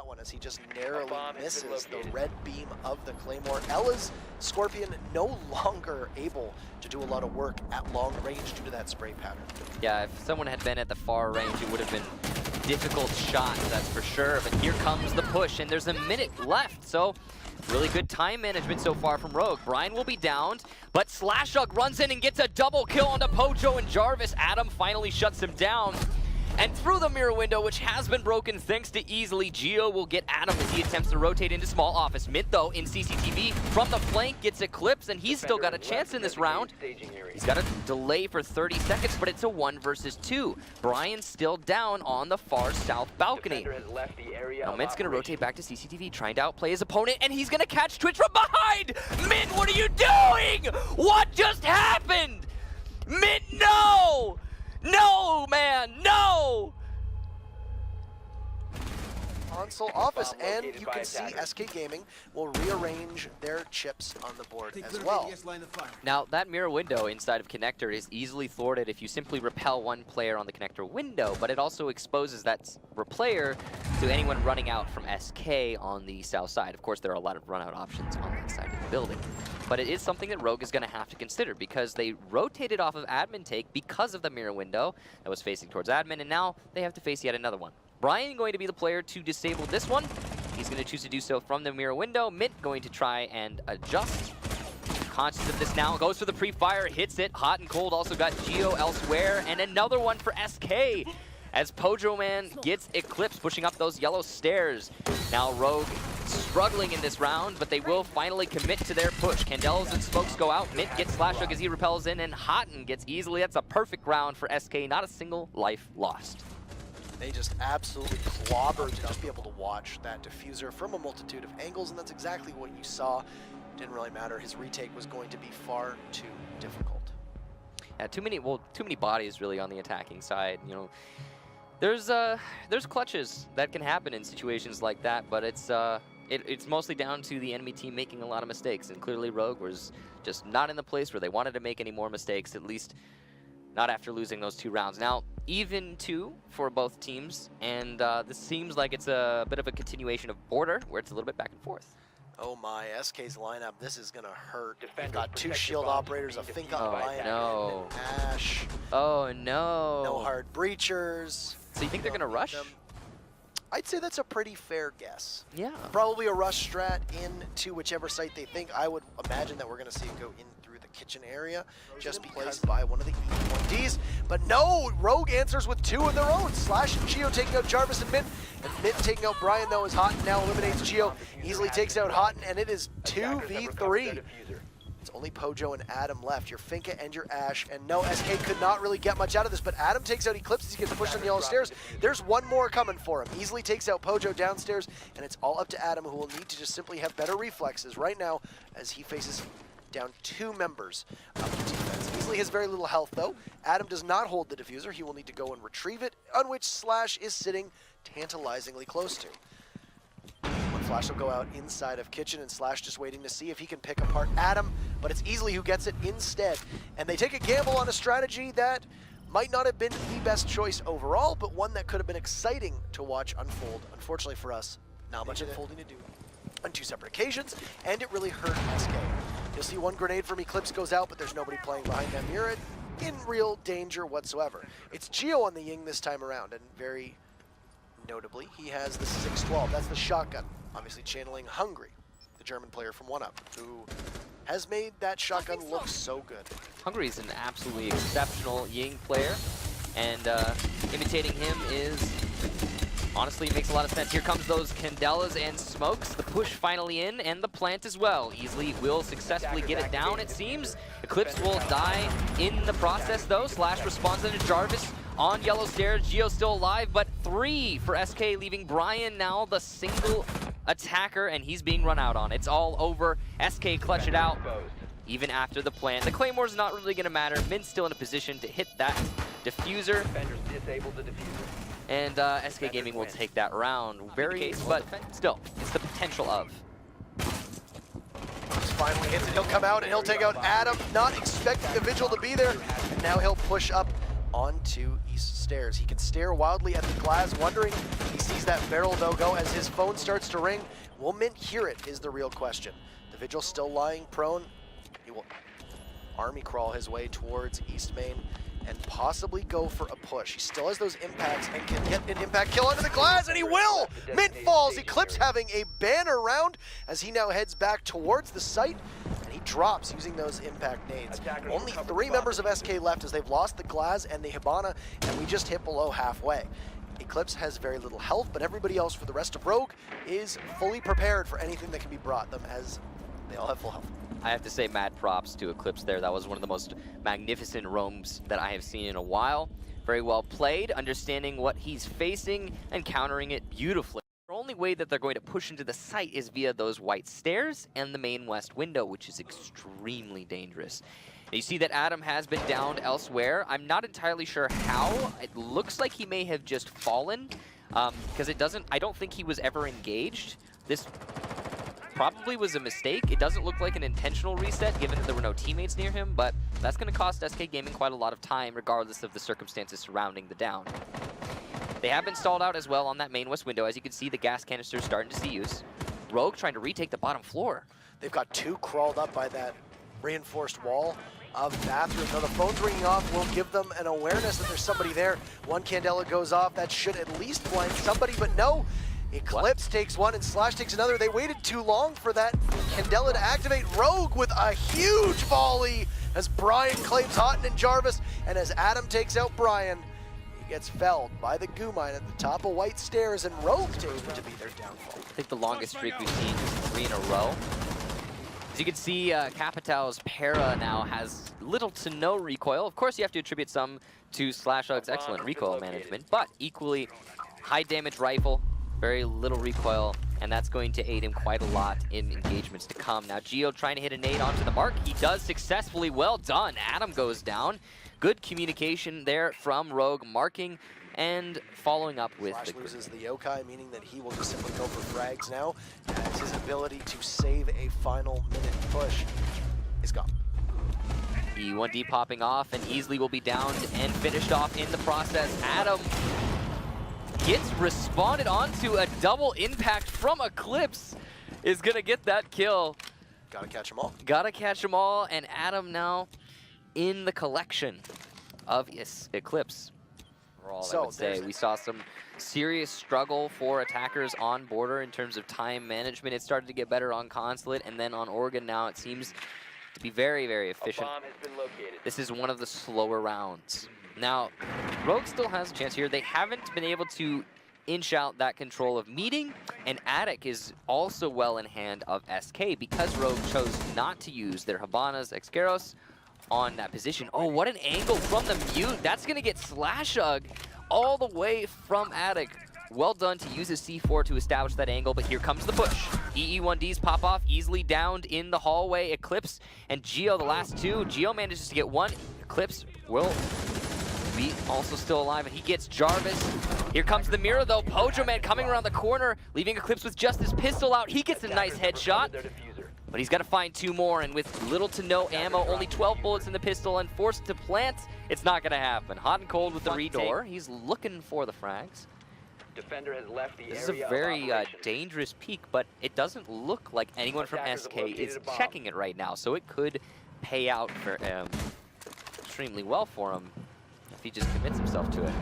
one as he just narrowly misses the red beam of the Claymore. Ella's Scorpion no longer able to do a lot of work at long range due to that spray pattern. Yeah, if someone had been at the far range, it would have been difficult shots, that's for sure. But here comes the push, and there's a minute left, so really good time management so far from Rogue. Brian will be downed, but Slashug runs in and gets a double kill onto Pojo and Jarvis. Adam finally shuts him down. And through the mirror window, which has been broken thanks to Easily, Geo will get Adam as he attempts to rotate into small office. Mint, though, in CCTV from the flank gets Eclipse, and he's still got a chance in this round. He's got a delay for 30 seconds, but it's a 1 versus 2. Brian's still down on the far south balcony. Now Mint's going to rotate back to CCTV, trying to outplay his opponent, and he's going to catch Twitch from behind! Mint, what are you doing? What just happened? Mint, no! No, man, no! Console office, and you can see SK Gaming will rearrange their chips on the board as well. Now, that mirror window inside of connector is easily thwarted if you simply repel one player on the connector window, but it also exposes that player to anyone running out from SK on the south side. Of course, there are a lot of run-out options on that side of the building. But it is something that Rogue is going to have to consider because they rotated off of admin take because of the mirror window that was facing towards admin, and now they have to face yet another one. Brian going to be the player to disable this one. He's going to choose to do so from the mirror window. Mint going to try and adjust. Conscious of this now, goes for the pre-fire, hits it. Hot and cold also got Geo elsewhere, and another one for SK as Pojo Man gets Eclipse, pushing up those yellow stairs. Now Rogue struggling in this round, but they will finally commit to their push. Candelas and Smokes go out. Mint gets Slashhook as he repels in, and Hotton gets Easily. That's a perfect round for SK. Not a single life lost. They just absolutely clobbered to just be able to watch that diffuser from a multitude of angles, and that's exactly what you saw. Didn't really matter. His retake was going to be far too difficult. Yeah, too many bodies really on the attacking side. You know, there's clutches that can happen in situations like that, but it's mostly down to the enemy team making a lot of mistakes, and clearly Rogue was just not in the place where they wanted to make any more mistakes, at least not after losing those 2 rounds. Now, even 2 for both teams, and this seems like it's a bit of a continuation of Border, where it's a little bit back and forth. Oh my, SK's lineup, this is gonna hurt. We've got 2 shield operators, a Fink on Lion, no. and Ash. Oh no. No hard breachers. So you think they're gonna rush? I'd say that's a pretty fair guess. Yeah. Probably a rush strat into whichever site they think. I would imagine that we're gonna see it go in through the kitchen area, just because by one of the E1Ds. But no, Rogue answers with 2 of their own. Slash and Geo taking out Jarvis and Mint. And Mint taking out Brian, though, as Hotton now eliminates Geo. Easily takes out Hotton, and it is 2v3. It's only Pojo and Adam left, your Finka and your Ash, and no, SK could not really get much out of this, but Adam takes out Eclipse as he gets pushed on the yellow stairs. There's one more coming for him. Easily takes out Pojo downstairs, and it's all up to Adam, who will need to just simply have better reflexes right now as he faces down 2 members of the defense. Easily has very little health, though. Adam does not hold the diffuser. He will need to go and retrieve it, on which Slash is sitting tantalizingly close to. Flash will go out inside of kitchen, and Slash just waiting to see if he can pick apart Adam, but it's Easily who gets it instead. And they take a gamble on a strategy that might not have been the best choice overall, but one that could have been exciting to watch unfold. Unfortunately for us, not much unfolding to do on 2 separate occasions, and it really hurt SK. You'll see 1 grenade from Eclipse goes out, but there's nobody playing behind that mirror in real danger whatsoever. It's Geo on the Ying this time around, and very notably, he has the 612. That's the shotgun. Obviously channeling Hungry, the German player from 1UP, who has made that shotgun look so good. Hungry is an absolutely exceptional Ying player, and imitating him honestly makes a lot of sense. Here comes those Candelas and Smokes, the push finally in, and the plant as well. Easily will successfully get it down, it seems. Eclipse will die in the process, though. Slash responds into Jarvis on yellow stairs. Geo still alive, but 3 for SK, leaving Brian now the single attacker, and he's being run out on. It's all over. SK clutch it out even after the plant. The Claymore's not really going to matter. Mint's still in a position to hit that diffuser. And SK Gaming will take that round. Very, but still, it's the potential of. Finally hits it. He'll come out and he'll take out Adam, not expecting the Vigil to be there. And now he'll push up onto East Stairs. He can stare wildly at the glass, wondering he sees that barrel though go as his phone starts to ring. Will Mint hear it is the real question. The Vigil still lying prone. He will army crawl his way towards East Main and possibly go for a push. He still has those impacts and can get an impact kill under the glass, and he will! Mint falls, Eclipse having a banner round as he now heads back towards the site, and he drops using those impact nades. Only 3 members of SK left as they've lost the Glaz and the Hibana, and we just hit below halfway. Eclipse has very little health, but everybody else for the rest of Rogue is fully prepared for anything that can be brought them as they all have full health. I have to say mad props to Eclipse there. That was one of the most magnificent roams that I have seen in a while. Very well played, understanding what he's facing and countering it beautifully. The only way that they're going to push into the site is via those white stairs and the main west window, which is extremely dangerous. Now you see that Adam has been downed elsewhere. I'm not entirely sure how. It looks like he may have just fallen, because I don't think he was ever engaged. This probably was a mistake. It doesn't look like an intentional reset, given that there were no teammates near him, but that's going to cost SK Gaming quite a lot of time, regardless of the circumstances surrounding the down. They have been stalled out as well on that main west window. As you can see, the gas canisters starting to see use. Rogue trying to retake the bottom floor. They've got 2 crawled up by that reinforced wall of bathroom. Now the phone's ringing off will give them an awareness that there's somebody there. 1 Candela goes off. That should at least blind somebody, but no. Eclipse takes one and Slash takes another. They waited too long for that Candela to activate. Rogue with a huge volley as Brian claims Houghton and Jarvis, and as Adam takes out Brian, he gets felled by the goo mine at the top of White Stairs, and Rogue takes to be their downfall. I think the longest streak we've seen is 3 in a row. As you can see, Capital's Para now has little to no recoil. Of course, you have to attribute some to Slashug's excellent recoil management, but equally high damage rifle, very little recoil, and that's going to aid him quite a lot in engagements to come. Now, Geo trying to hit a nade onto the mark. He does successfully. Well done. Adam goes down. Good communication there from Rogue, marking and following up with Slash loses the yokai, meaning that he will just simply go for frags now, as his ability to save a final minute push is gone. E1D popping off and easily will be downed and finished off in the process. Adam gets responded onto. A double impact from Eclipse is gonna get that kill. Gotta catch them all. Gotta catch them all, and Adam now in the collection of Eclipse. Overall, I would say we saw some serious struggle for attackers on border in terms of time management. It started to get better on Consulate, and then on Oregon now it seems to be very, very efficient. A bomb has been located. This is one of the slower rounds. Now, Rogue still has a chance here. They haven't been able to inch out that control of meeting, and Adept is also well in hand of SK because Rogue chose not to use their Habanas Excaros on that position. Oh, what an angle from the mute. That's going to get Slashug all the way from Adept. Well done to use his C4 to establish that angle, but here comes the push. EE1Ds pop off, easily downed in the hallway. Eclipse and Geo, the last 2. Geo manages to get 1. Eclipse will be also still alive, and he gets Jarvis. Here comes the mirror, though. Pojo Man coming around the corner, leaving Eclipse with just his pistol out. He gets a nice headshot, but he's got to find 2 more, and with little to no ammo, only 12 bullets in the pistol, and forced to plant, it's not going to happen. Hot and cold with the retake. He's looking for the frags. Defender has left the This is a area very dangerous peek, but it doesn't look like anyone from SK is checking it right now, so it could pay out for extremely well for him if he just commits himself to it.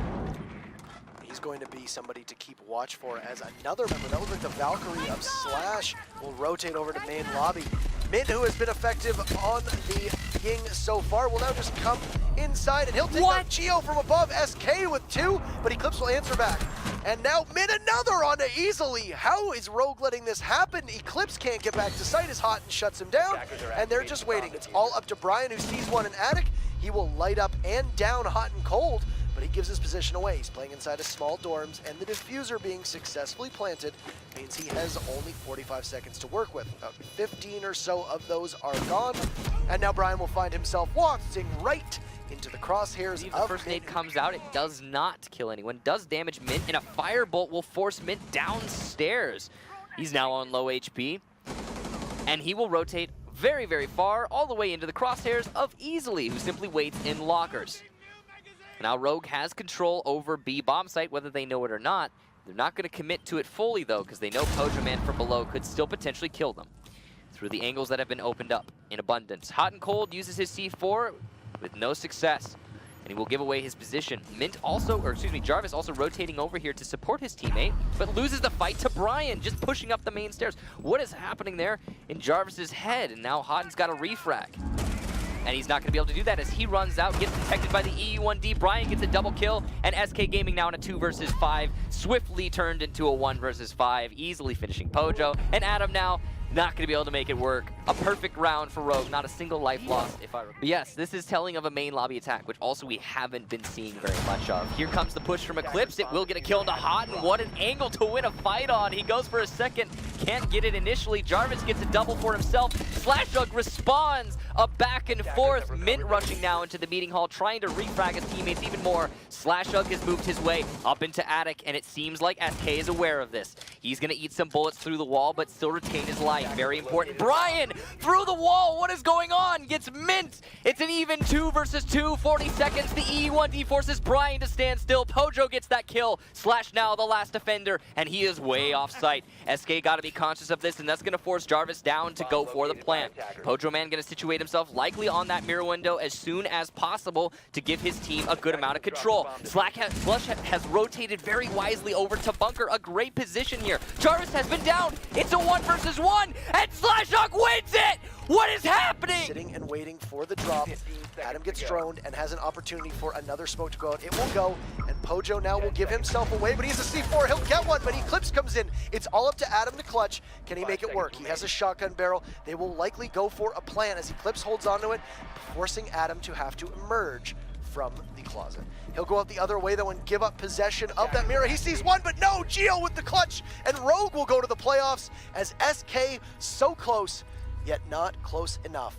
He's going to be somebody to keep watch for, as another member, that was like the Valkyrie of Slash, will rotate over to main lobby. Mint, who has been effective on the Ying so far, will now just come inside, and he'll take out Geo from above. SK with 2, but Eclipse will answer back. And now Mint another onto easily. How is Rogue letting this happen? Eclipse can't get back to sight as Houghton shuts him down, and they're just waiting. It's all up to Brian, who sees one in Attic. He will light up and down Hot and Cold, but he gives his position away. He's playing inside of small dorms, and the diffuser being successfully planted means he has only 45 seconds to work with. About 15 or so of those are gone, and now Brian will find himself waltzing right into the crosshairs of the first nade comes out. It does not kill anyone, does damage Mint, and a firebolt will force Mint downstairs. He's now on low HP, and he will rotate very, very far, all the way into the crosshairs of Easily, who simply waits in lockers. Now Rogue has control over B bomb site, whether they know it or not. They're not going to commit to it fully, though, because they know Pojo Man from below could still potentially kill them through the angles that have been opened up in abundance. Hot and Cold uses his C4 with no success, and he will give away his position. Jarvis also rotating over here to support his teammate, but loses the fight to Brian, just pushing up the main stairs. What is happening there in Jarvis's head? And now Hotten's got a refrag. And he's not going to be able to do that as he runs out, gets detected by the EU1D. Brian gets a double kill, and SK Gaming now in a 2 versus 5, swiftly turned into a 1 versus 5, easily finishing Pojo. And Adam now not going to be able to make it work. A perfect round for Rogue, not a single life lost, if I remember. But yes, this is telling of a main lobby attack, which also we haven't been seeing very much of. Here comes the push from Eclipse. It will get a kill into Hot, and what an angle to win a fight on. He goes for a second, can't get it initially. Jarvis gets a double for himself. Slashug responds. A back and forth. Mint rushing now into the meeting hall, trying to refrag his teammates even more. Slashug has moved his way up into Attic, and it seems like SK is aware of this. He's going to eat some bullets through the wall, but still retain his life. Very important. Brian, through the wall, what is going on? Gets Mint. It's an even 2 versus 2, 40 seconds. The E1D forces Brian to stand still. Pojo gets that kill. Slash now the last defender, and he is way off site. SK got to be conscious of this, and that's going to force Jarvis down to go for the plant. Pojo Man going to situate himself likely on that mirror window as soon as possible to give his team a good amount of control. Slush has rotated very wisely over to bunker. A great position here. Jarvis has been down. It's a 1 versus 1, and Slashhawk wins it! What is happening? Sitting and waiting for the drop. Adam gets droned and has an opportunity for another smoke to go out. It will go, and Pojo now will give himself away, but he's a C4. He'll get one, but Eclipse comes in. It's all up to Adam to clutch. Can he make it work? He has a shotgun barrel. They will likely go for a plant as Eclipse holds onto it, forcing Adam to have to emerge from the closet. He'll go out the other way, though, and give up possession of that mirror. He sees one, but no! Geo with the clutch, and Rogue will go to the playoffs as SK so close, yet not close enough.